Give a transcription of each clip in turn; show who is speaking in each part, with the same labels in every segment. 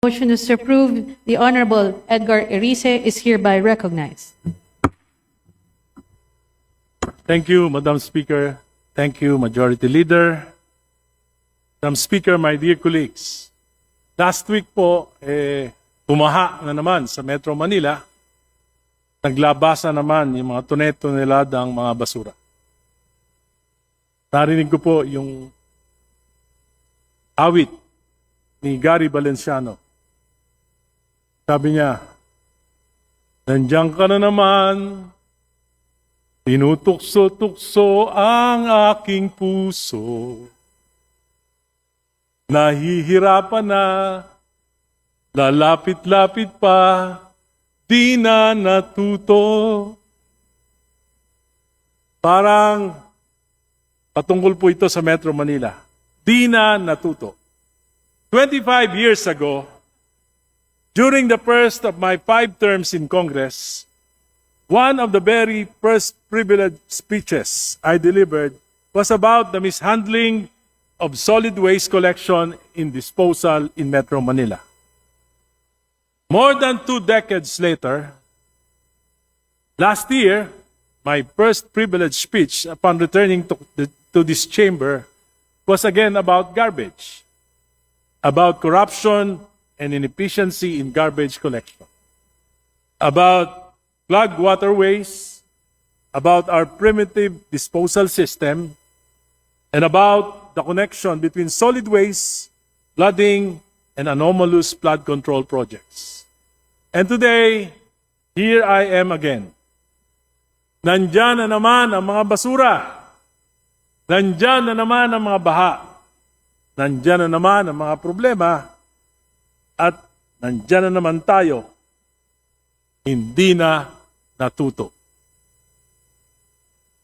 Speaker 1: Motion to approve the Honorable Edgar Erice is hereby recognized.
Speaker 2: Thank you, Madam Speaker. Thank you, Majority Leader. Madam Speaker, my dear colleagues, last week po, tumaha na naman sa Metro Manila. Naglabasa naman yung mga tone-toneladang mga basura. Narinig ko po yung awit ni Gary Valenciano. Sabi niya, nandiyan ka na naman, tinutukso-tukso ang aking puso. Nahihirapan na, lalapit-lapit pa, di na natuto. Parang patungkol po ito sa Metro Manila. Di na natuto. 25 years ago, during the first of my 5 terms in Congress, one of the very first privileged speeches I delivered was about the mishandling of solid waste collection and disposal in Metro Manila. More than 2 decades later, last year, my first privileged speech upon returning to this chamber was again about garbage, about corruption and inefficiency in garbage collection, about clogged waterways, about our primitive disposal system, and about the connection between solid waste, flooding, and anomalous flood control projects. And today, here I am again. Nandyan na naman ang mga basura. Nandyan na naman ang mga baha. Nandyan na naman ang mga problema. At nandyan na naman tayo. Hindi na natuto.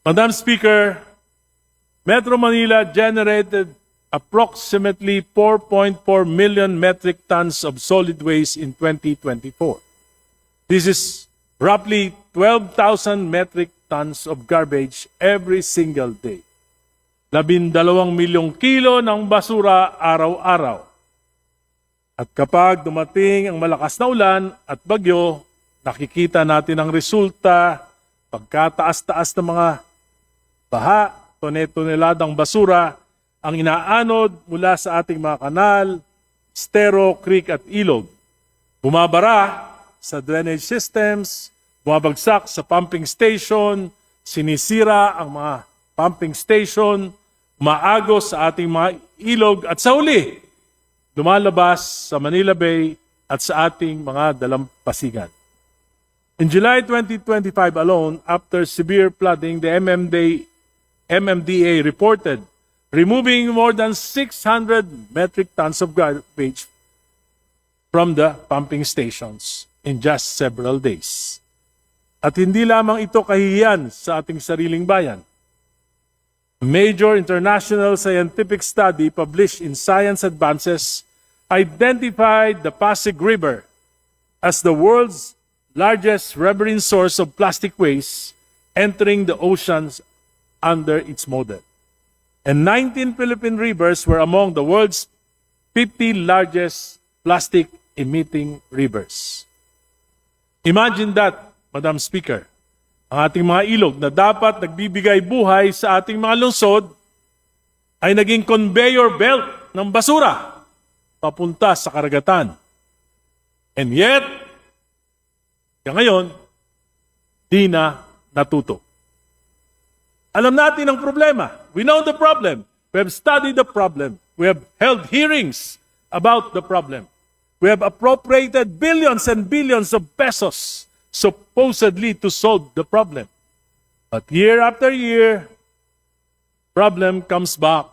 Speaker 2: Madam Speaker, Metro Manila generated approximately 4.4 million metric tons of solid waste in 2024. This is roughly 12,000 metric tons of garbage every single day. 12 milyong kilo ng basura araw-araw. At kapag dumating ang malakas na ulan at bagyo, nakikita natin ang resulta, pagkataas-taas ng mga baha, tone-toneladang basura, ang inaanod mula sa ating mga kanal, estero, creek at ilog. Bumabara sa drainage systems, bumabagsak sa pumping station, sinisira ang mga pumping station, umaagos sa ating mga ilog at sa huli, lumalabas sa Manila Bay at sa ating mga dalampasigan. In July 2025 alone, after severe flooding, the MMDA reported removing more than 600 metric tons of garbage from the pumping stations in just several days. At hindi lamang ito kahihiyan sa ating sariling bayan. A major international scientific study published in Science Advances identified the Pasig River as the world's largest riverine source of plastic waste entering the oceans under its model. And 19 Philippine rivers were among the world's 50 largest plastic-emitting rivers. Imagine that, Madam Speaker. Ang ating mga ilog na dapat nagbibigay buhay sa ating mga lungsod ay naging conveyor belt ng basura papunta sa karagatan. And yet, ngayon, di na natuto. Alam natin ang problema. We know the problem. We have studied the problem. We have held hearings about the problem. We have appropriated billions and billions of pesos supposedly to solve the problem. But year after year, problem comes back.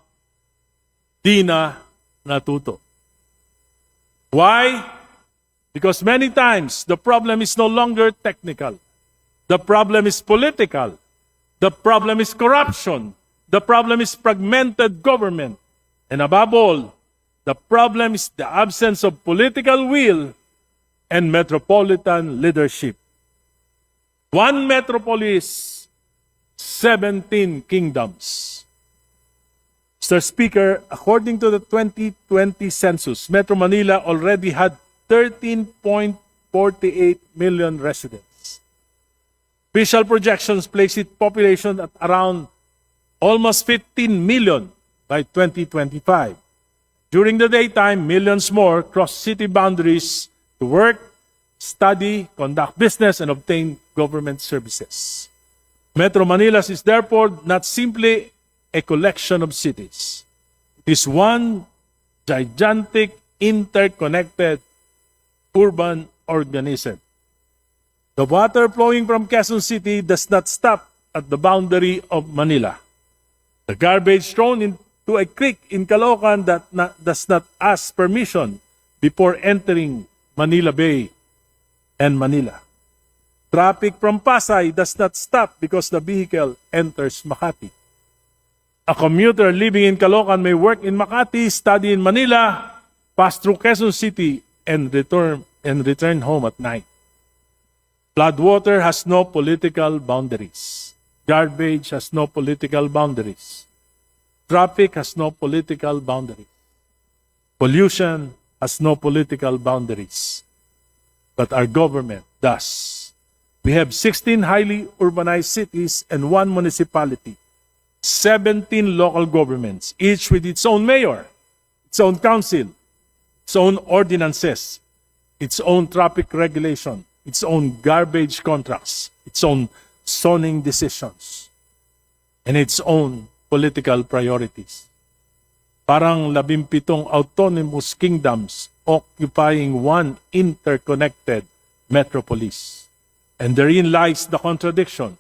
Speaker 2: Di na natuto. Why? Because many times the problem is no longer technical. The problem is political. The problem is corruption. The problem is fragmented government. And above all, the problem is the absence of political will and metropolitan leadership. One metropolis, 17 kingdoms. Mr. Speaker, according to the 2020 census, Metro Manila already had 13.48 million residents. Official projections place its population at around almost 15 million by 2025. During the daytime, millions more cross city boundaries to work, study, conduct business, and obtain government services. Metro Manila is therefore not simply a collection of cities. It is one gigantic, interconnected urban organism. The water flowing from Quezon City does not stop at the boundary of Manila. The garbage thrown into a creek in Caloocan does not ask permission before entering Manila Bay and Manila. Traffic from Pasay does not stop because the vehicle enters Makati. A commuter living in Caloocan may work in Makati, study in Manila, pass through Quezon City, and return home at night. Floodwater has no political boundaries. Garbage has no political boundaries. Traffic has no political boundaries. Pollution has no political boundaries. But our government does. We have 16 highly urbanized cities and 1 municipality, 17 local governments, each with its own mayor, its own council, its own ordinances, its own traffic regulation, its own garbage contracts, its own zoning decisions, and its own political priorities. Parang 17 autonomous kingdoms occupying one interconnected metropolis. And therein lies the contradiction.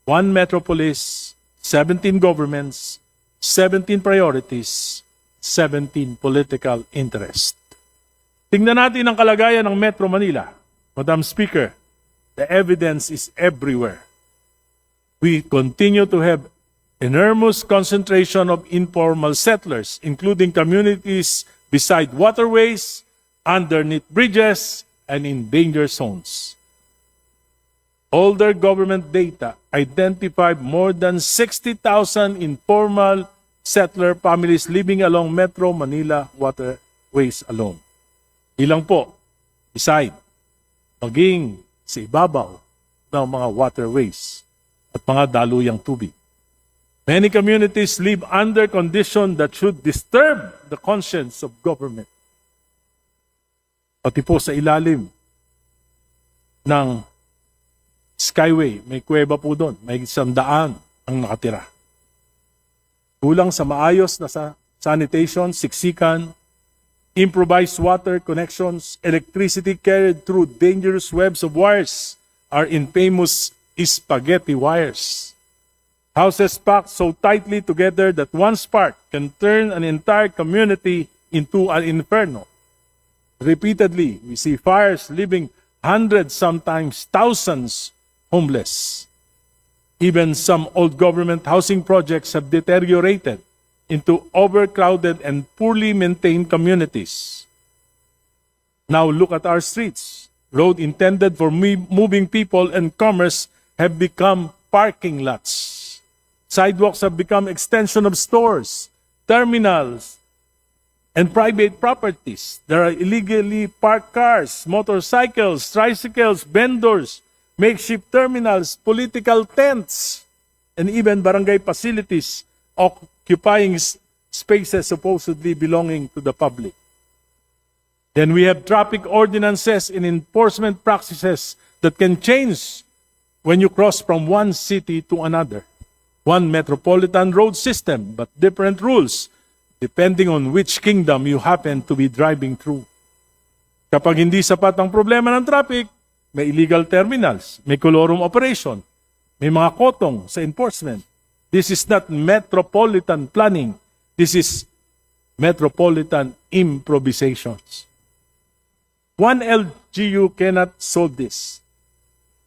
Speaker 2: One metropolis, 17 governments, 17 priorities, 17 political interests. Tingnan natin ang kalagayan ng Metro Manila. Madam Speaker, the evidence is everywhere. We continue to have enormous concentration of informal settlers, including communities beside waterways, underneath bridges, and in danger zones. Older government data identified more than 60,000 informal settler families living along Metro Manila waterways alone. Ilang po, beside, maging sa ibabaw ng mga waterways at mga daluyang tubig. Many communities live under conditions that should disturb the conscience of government. Pati po sa ilalim ng Skyway, may kuweba po doon, may 100 ang nakatira. Kulang sa maayos na sanitation, siksikan, improvised water connections, electricity carried through dangerous webs of wires are infamous spaghetti wires. Houses packed so tightly together that one spark can turn an entire community into an inferno. Repeatedly, we see fires leaving hundreds, sometimes thousands, homeless. Even some old government housing projects have deteriorated into overcrowded and poorly maintained communities. Now look at our streets. Roads intended for moving people and commerce have become parking lots. Sidewalks have become extension of stores, terminals, and private properties. There are illegally parked cars, motorcycles, tricycles, vendors, makeshift terminals, political tents, and even barangay facilities occupying spaces supposedly belonging to the public. Then we have traffic ordinances and enforcement practices that can change when you cross from one city to another. One metropolitan road system, but different rules depending on which kingdom you happen to be driving through. Kapag hindi sapat ang problema ng traffic, may illegal terminals, may colorum operation, may mga kotong sa enforcement. This is not metropolitan planning. This is metropolitan improvisations. One LGU cannot solve this.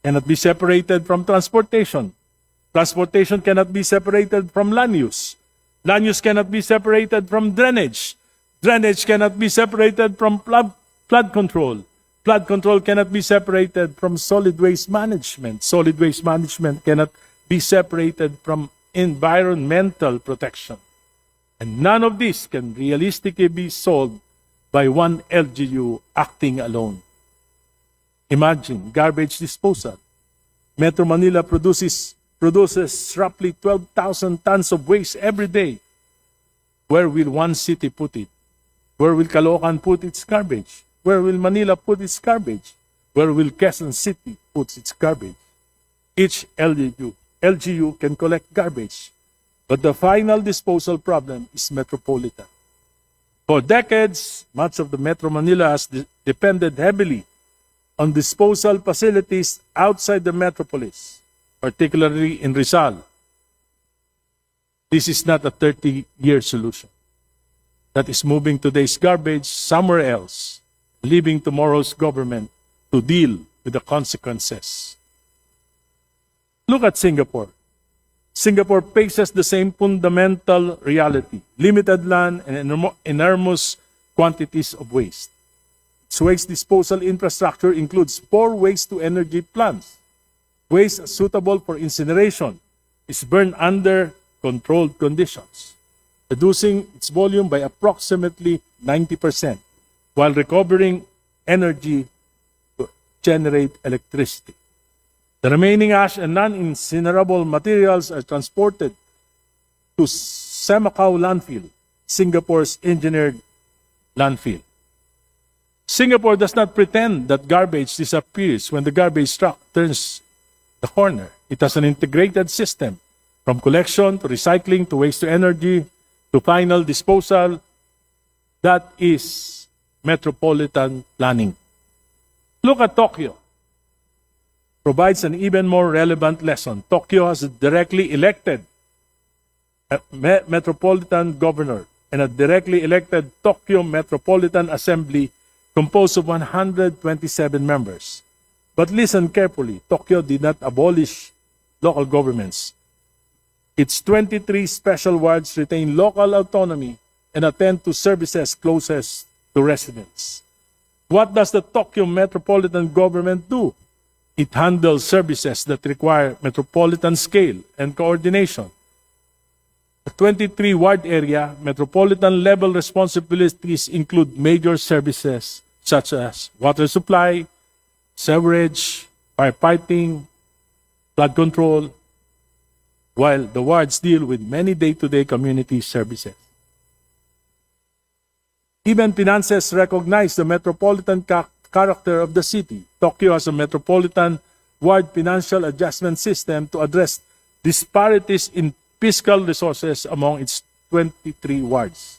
Speaker 2: Cannot be separated from transportation. Transportation cannot be separated from land use. Land use cannot be separated from drainage. Drainage cannot be separated from flood control. Flood control cannot be separated from solid waste management. Solid waste management cannot be separated from environmental protection. And none of this can realistically be solved by one LGU acting alone. Imagine garbage disposal. Metro Manila produces roughly 12,000 tons of waste every day. Where will one city put it? Where will Caloocan put its garbage? Where will Manila put its garbage? Where will Quezon City put its garbage? Each LGU can collect garbage, but the final disposal problem is metropolitan. For decades, much of the Metro Manila has depended heavily on disposal facilities outside the metropolis, particularly in Rizal. This is not a 30-year solution. That is moving today's garbage somewhere else, leaving tomorrow's government to deal with the consequences. Look at Singapore. Singapore faces the same fundamental reality: limited land and enormous quantities of waste. Its waste disposal infrastructure includes 4 waste-to-energy plants. Waste suitable for incineration is burned under controlled conditions, reducing its volume by approximately 90%, while recovering energy to generate electricity. The remaining ash and non-incinerable materials are transported to Semakau Landfill, Singapore's engineered landfill. Singapore does not pretend that garbage disappears when the garbage truck turns the corner. It has an integrated system, from collection to recycling to waste to energy to final disposal. That is metropolitan planning. Look at Tokyo. Provides an even more relevant lesson. Tokyo has a directly elected metropolitan governor and a directly elected Tokyo Metropolitan Assembly composed of 127 members. But listen carefully, Tokyo did not abolish local governments. Its 23 special wards retain local autonomy and attend to services closest to residents. What does the Tokyo Metropolitan Government do? It handles services that require metropolitan scale and coordination. The 23-ward area, metropolitan-level responsibilities include major services such as water supply, sewerage, firefighting, flood control, while the wards deal with many day-to-day community services. Even finances recognize the metropolitan character of the city. Tokyo has a metropolitan ward financial adjustment system to address disparities in fiscal resources among its 23 wards.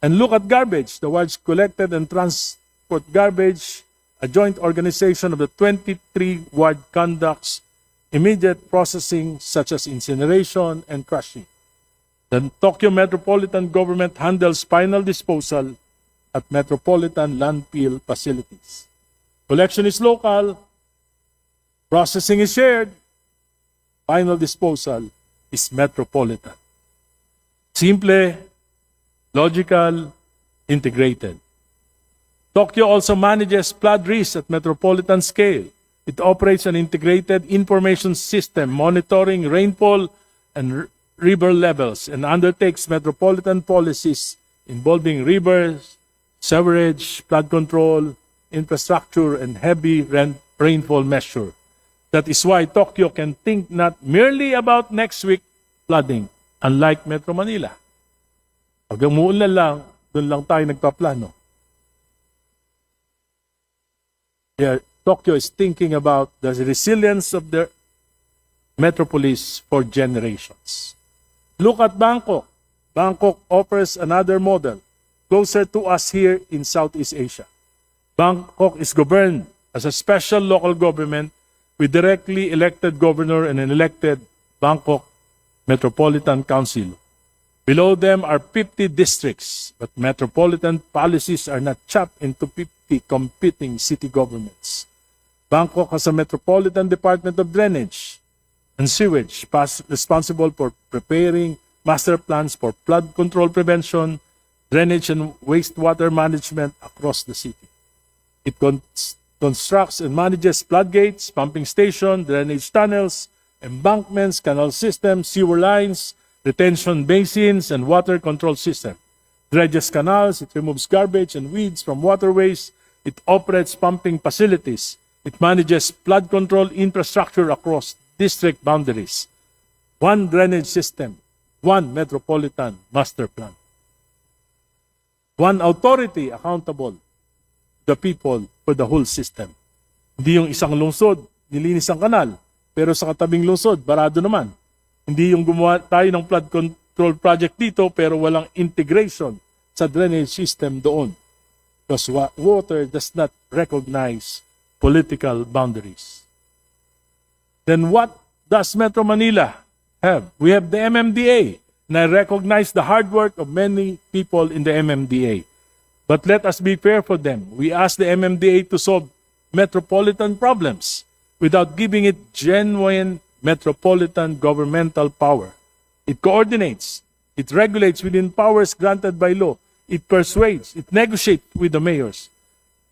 Speaker 2: And look at garbage. The wards collected and transport garbage. A joint organization of the 23 ward conducts immediate processing such as incineration and crushing. The Tokyo Metropolitan Government handles final disposal at metropolitan landfill facilities. Collection is local, processing is shared, final disposal is metropolitan. Simple, logical, integrated. Tokyo also manages flood risk at metropolitan scale. It operates an integrated information system monitoring rainfall and river levels and undertakes metropolitan policies involving rivers, sewerage, flood control, infrastructure, and heavy rainfall measure. That is why Tokyo can think not merely about next week flooding, unlike Metro Manila. Pag umuulan lang, doon lang tayo nagpaplano. Here, Tokyo is thinking about the resilience of their metropolis for generations. Look at Bangkok. Bangkok offers another model, closer to us here in Southeast Asia. Bangkok is governed as a special local government with directly elected governor and an elected Bangkok Metropolitan Council. Below them are 50 districts, but metropolitan policies are not chopped into 50 competing city governments. Bangkok has a Metropolitan Department of Drainage and Sewage, responsible for preparing master plans for flood control prevention, drainage and wastewater management across the city. It constructs and manages floodgates, pumping stations, drainage tunnels, embankments, canal systems, sewer lines, retention basins, and water control system. dredges canals, it removes garbage and weeds from waterways, it operates pumping facilities, it manages flood control infrastructure across district boundaries. One drainage system, one metropolitan master plan. One authority accountable to the people for the whole system. Hindi yung isang lungsod, nilinis ang kanal, pero sa katabing lungsod, barado naman. Hindi yung gumawa tayo ng flood control project dito, pero walang integration sa drainage system doon. Because water does not recognize political boundaries. Then what does Metro Manila have? We have the MMDA, and I recognize the hard work of many people in the MMDA. But let us be fair for them. We ask the MMDA to solve metropolitan problems without giving it genuine metropolitan governmental power. It coordinates, it regulates within powers granted by law, it persuades, it negotiates with the mayors.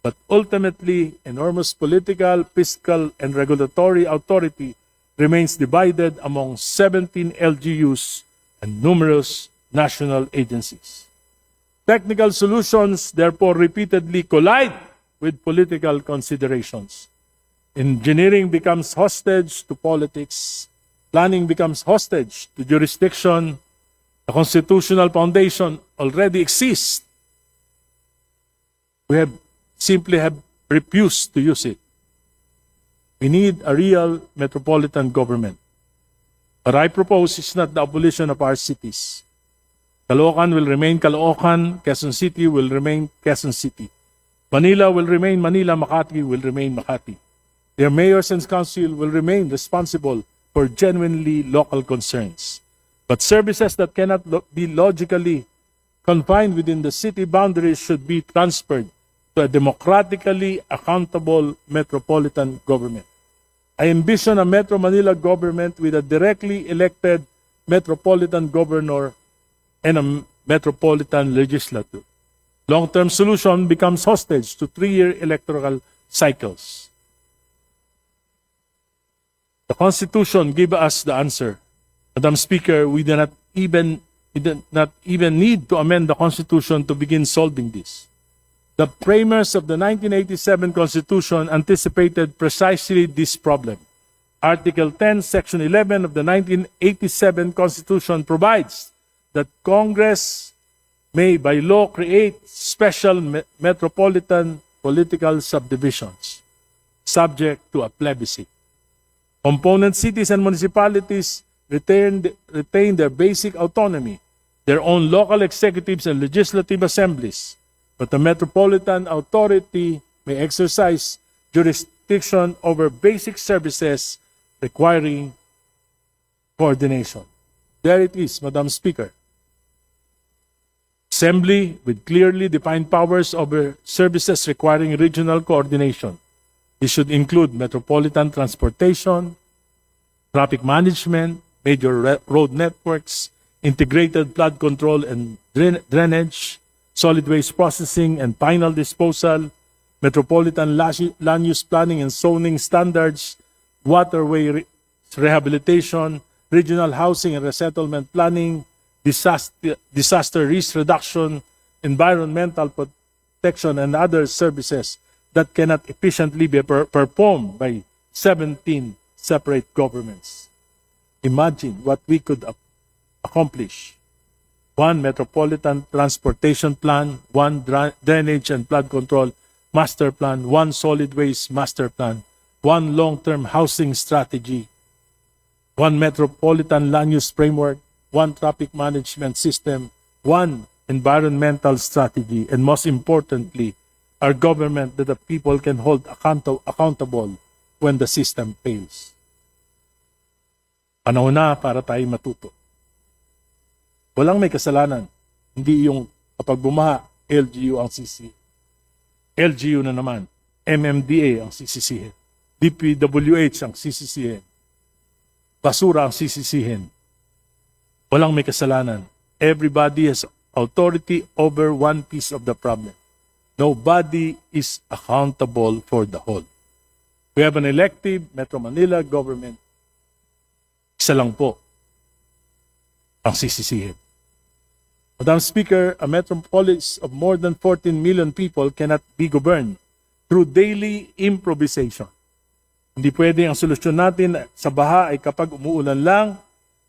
Speaker 2: But ultimately, enormous political, fiscal, and regulatory authority remains divided among 17 LGUs and numerous national agencies. Technical solutions therefore repeatedly collide with political considerations. Engineering becomes hostage to politics. Planning becomes hostage to jurisdiction. The constitutional foundation already exists. We simply have refused to use it. We need a real metropolitan government. What I propose is not the abolition of our cities. Caloocan will remain Caloocan, Quezon City will remain Quezon City. Manila will remain Manila, Makati will remain Makati. Their mayors and council will remain responsible for genuinely local concerns. But services that cannot be logically confined within the city boundaries should be transferred to a democratically accountable metropolitan government. I envision a Metro Manila government with a directly elected metropolitan governor and a metropolitan legislature. Long-term solution becomes hostage to 3-year electoral cycles. The Constitution gives us the answer. Madam Speaker, we do not even need to amend the Constitution to begin solving this. The framers of the 1987 Constitution anticipated precisely this problem. Article 10, Section 11 of the 1987 Constitution provides that Congress may by law create special metropolitan political subdivisions subject to a plebiscite. Component cities and municipalities retain their basic autonomy, their own local executives and legislative assemblies, but the Metropolitan Authority may exercise jurisdiction over basic services requiring coordination. There it is, Madam Speaker. Assembly with clearly defined powers over services requiring regional coordination. This should include metropolitan transportation, traffic management, major road networks, integrated flood control and drainage, solid waste processing and final disposal, metropolitan land use planning and zoning standards, waterway rehabilitation, regional housing and resettlement planning, disaster risk reduction, environmental protection, and other services that cannot efficiently be performed by 17 separate governments. Imagine what we could accomplish. One metropolitan transportation plan, one drainage and flood control master plan, one solid waste master plan, one long-term housing strategy, one metropolitan land use framework, one traffic management system, one environmental strategy, and most importantly, our government that the people can hold accountable when the system fails. Panahon na para tayo matuto. Walang may kasalanan. Hindi yung kapag bumaha, LGU ang sisi. LGU na naman. MMDA ang sisisihin. DPWH ang sisisihin. Basura ang sisisihin. Walang may kasalanan. Everybody has authority over one piece of the problem. Nobody is accountable for the whole. We have an elective Metro Manila government. Isa lang po ang sisisihin. Madam Speaker, a metropolis of more than 14 million people cannot be governed through daily improvisation. Hindi pwede ang solusyon natin sa baha ay kapag umuulan lang.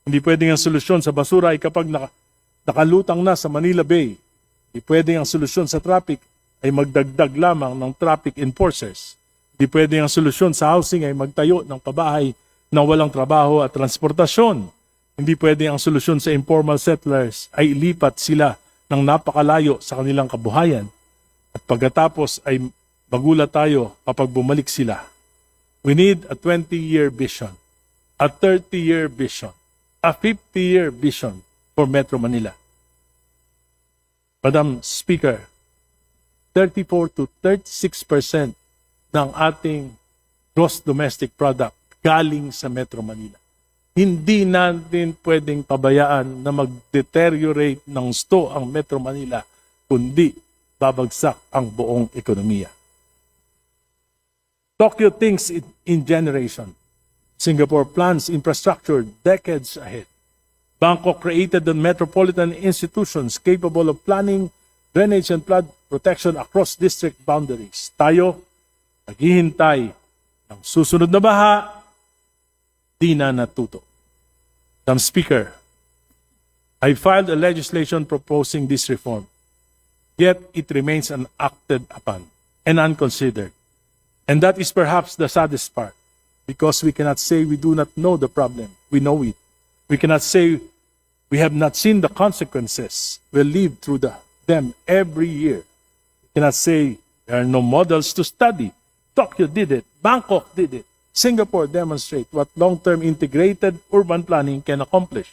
Speaker 2: Hindi pwede ang solusyon sa basura ay kapag nakalutang na sa Manila Bay. Hindi pwede ang solusyon sa traffic ay magdagdag lamang ng traffic enforcers. Hindi pwede ang solusyon sa housing ay magtayo ng pabahay na walang trabaho at transportasyon. Hindi pwede ang solusyon sa informal settlers ay ilipat sila ng napakalayo sa kanilang kabuhayan. At pagkatapos ay magulat tayo kapag bumalik sila. We need a 20-year vision, a 30-year vision, a 50-year vision for Metro Manila. Madam Speaker, 34 to 36% ng ating gross domestic product galing sa Metro Manila. Hindi natin pwedeng pabayaan na mag-deteriorate ng gusto ang Metro Manila, kundi babagsak ang buong ekonomiya. Tokyo thinks in generation. Singapore plans infrastructure decades ahead. Bangkok created the metropolitan institutions capable of planning drainage and flood protection across district boundaries. Tayo, naghihintay ng susunod na baha, di na natuto. Madam Speaker, I filed a legislation proposing this reform, yet it remains unacted upon and unconsidered. And that is perhaps the saddest part, because we cannot say we do not know the problem. We know it. We cannot say we have not seen the consequences. We live through them every year. We cannot say there are no models to study. Tokyo did it. Bangkok did it. Singapore demonstrate what long-term integrated urban planning can accomplish.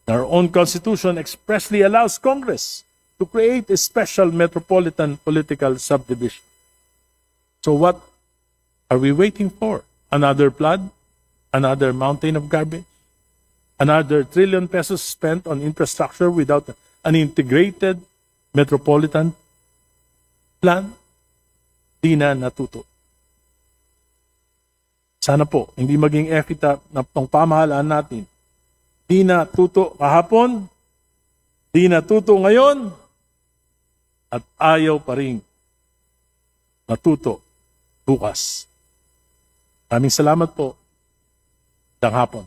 Speaker 2: Our own constitution expressly allows Congress to create a special metropolitan political subdivision. So what are we waiting for? Another flood? Another mountain of garbage? Another trillion pesos spent on infrastructure without an integrated metropolitan plan? Di na natuto. Sana po, hindi maging efita ng pamahalaan natin. Di natuto kahapon, di natuto ngayon, at ayaw pa rin matuto bukas. Maraming salamat po. Magandang hapon.